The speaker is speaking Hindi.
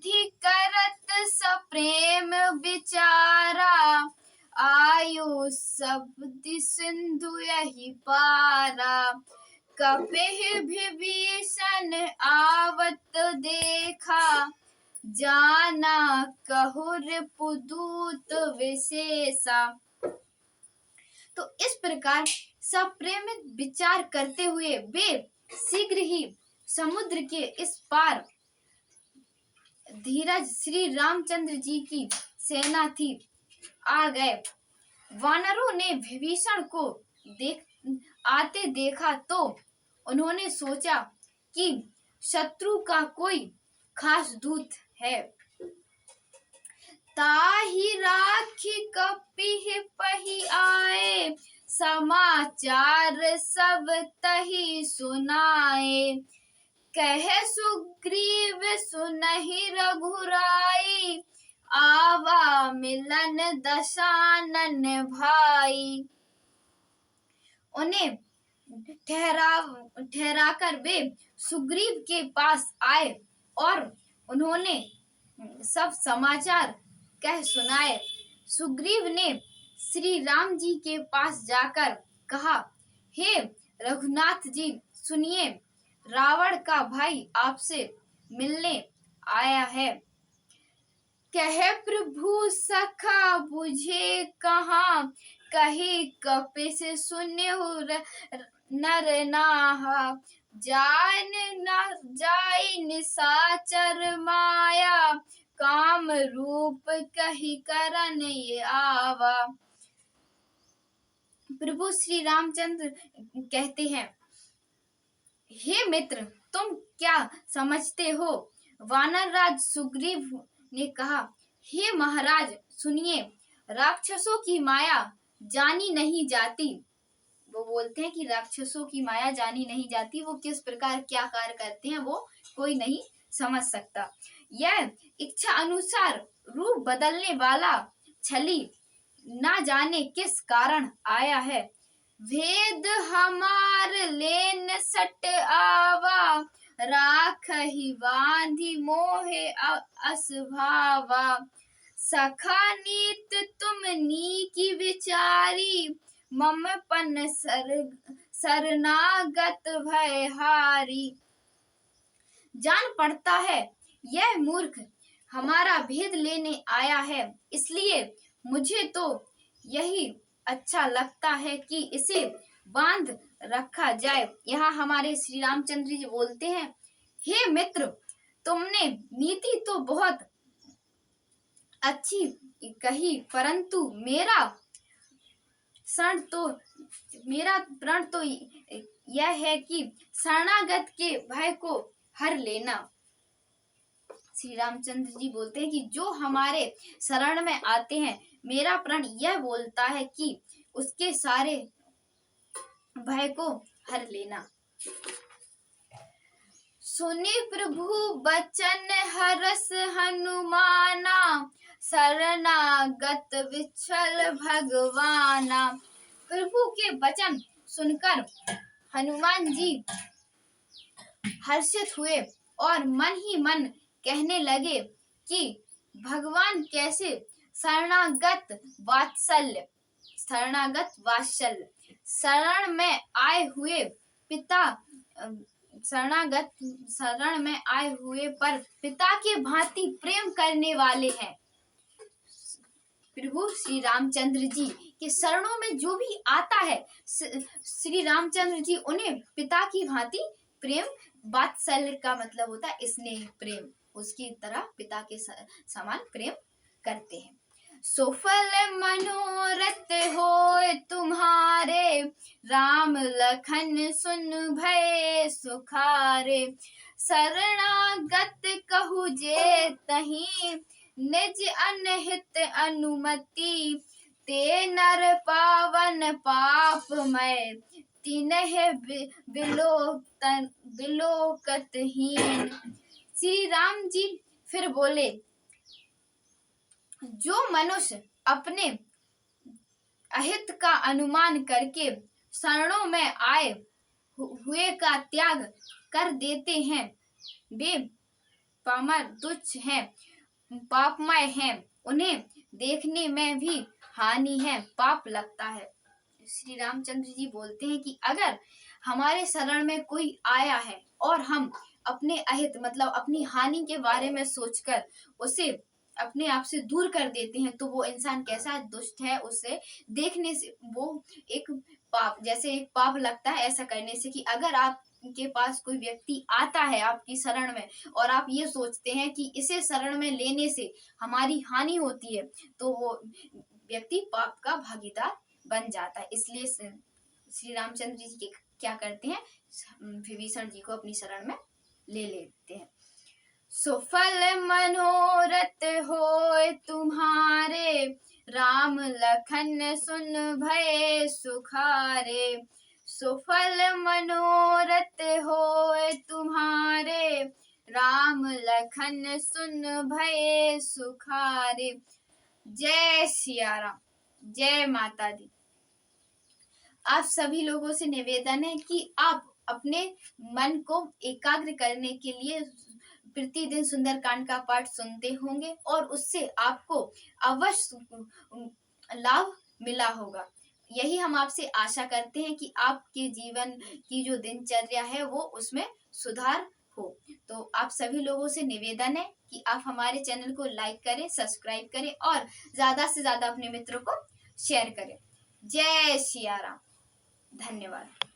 विधि करत सप्रेम विचारा, आयु शब्द सिंधु यही पारा। कपिहि विभीषण आवत देखा, जाना कहुर पुदूत विशेषा। तो इस प्रकार सप्रेमित विचार करते हुए वे शीघ्र ही समुद्र के इस पार धीरज श्री रामचंद्र जी की सेना थी आ गए। वानरों ने विभीषण को आते देखा तो उन्होंने सोचा कि शत्रु का कोई खास दूत है। ताहि राखी कपिहि पहि आए, समाचार सब तहि सुनाए। कहे सुग्रीव सुनहि रघुराई, आवा मिलन दशानन भाई। उन्हें ठहराकर वे सुग्रीव के पास आए और उन्होंने सब समाचार कह सुनाए। सुग्रीव ने श्री राम जी के पास जाकर कहा, हे रघुनाथ जी सुनिए, रावण का भाई आपसे मिलने आया है। कहे प्रभु सखा बुझे कहाँ, कही कपि से सुन्यहु नर नाहा। जाय निशाचर माया, काम रूप कही करन ये आवा। प्रभु श्री रामचंद्र कहते हैं, हे मित्र तुम क्या समझते हो। वानरराज सुग्रीव ने कहा, हे महाराज सुनिए, राक्षसों की माया जानी नहीं जाती। वो बोलते हैं कि राक्षसों की माया जानी नहीं जाती, वो किस प्रकार क्या कार्य करते हैं वो कोई नहीं समझ सकता। यह इच्छा अनुसार रूप बदलने वाला छली ना जाने किस कारण आया है। भेद हमार लेन सट आवा, राखहि बांधि मोहे असभावा। सखा नीत तुम नीकी विचारी, मम पन शरणागत भय हारी। जान पड़ता है यह मूर्ख हमारा भेद लेने आया है, इसलिए मुझे तो यही अच्छा लगता है कि इसे बांध रखा जाए। यहाँ हमारे श्री रामचंद्र जी बोलते हैं, हे मित्र तुमने नीति तो बहुत अच्छी कही, परंतु मेरा प्रण तो यह है कि शरणागत के भय को हर लेना। श्री रामचंद्र जी बोलते हैं कि जो हमारे शरण में आते हैं, मेरा प्रण यह बोलता है कि उसके सारे भय को हर लेना। सुनि प्रभु बचन हरस हनुमाना, शरणागत विछल भगवाना। प्रभु के वचन सुनकर हनुमान जी हर्षित हुए और मन ही मन कहने लगे कि भगवान कैसे शरणागत वात्सल्य शरण में आए हुए पर पिता के भांति प्रेम करने वाले हैं। प्रभु श्री रामचंद्र जी के शरणों में जो भी आता है, श्री रामचंद्र जी उन्हें पिता की भांति प्रेम, वात्सल्य का मतलब होता है स्नेह प्रेम, उसकी तरह पिता के समान प्रेम करते हैं। सुफल मनोरथ होय तुम्हारे, राम लखन सुन भय सुखारे। शरणागत कहु जे तहीं, निज अनहित अनुमति। ते नर पावन पापमय, तिन्ह बिलोकतहीन। श्री राम जी फिर बोले, जो मनुष्य अपने अहित का अनुमान करके शरणों में आए हुए का त्याग कर देते हैं, वे पामर तुच्छ हैं, पापमय हैं, उन्हें देखने में भी हानि है, पाप लगता है। श्री रामचंद्र जी बोलते हैं कि अगर हमारे शरण में कोई आया है और हम अपने अहित मतलब अपनी हानि के बारे में सोचकर उसे अपने आप से दूर कर देते हैं, तो वो इंसान कैसा दुष्ट है, उसे देखने से वो एक पाप, जैसे एक पाप लगता है ऐसा करने से। कि अगर आप के पास कोई व्यक्ति आता है आपकी शरण में और आप ये सोचते हैं कि इसे शरण में लेने से हमारी हानि होती है, तो वो व्यक्ति पाप का भागीदार बन जाता है। इसलिए श्री रामचंद्र जी क्या करते हैं, विभीषण जी को अपनी शरण में ले लेते हैं। सुफल मनोरथ होय तुम्हारे, राम लखन सुन भय सुखारे। सुफल मनोरथ होय तुम्हारे, राम लखन सुन भय सुखारे। जय सिया राम, जय माता दी। आप सभी लोगों से निवेदन है कि आप अपने मन को एकाग्र करने के लिए प्रतिदिन सुंदरकांड का पाठ सुनते होंगे और उससे आपको अवश्य लाभ मिला होगा। यही हम आपसे आशा करते हैं कि आपके जीवन की जो दिनचर्या है वो उसमें सुधार हो। तो आप सभी लोगों से निवेदन है कि आप हमारे चैनल को लाइक करें, सब्सक्राइब करें और ज्यादा से ज्यादा अपने मित्रों को शेयर करें। जय सिया राम, धन्यवाद।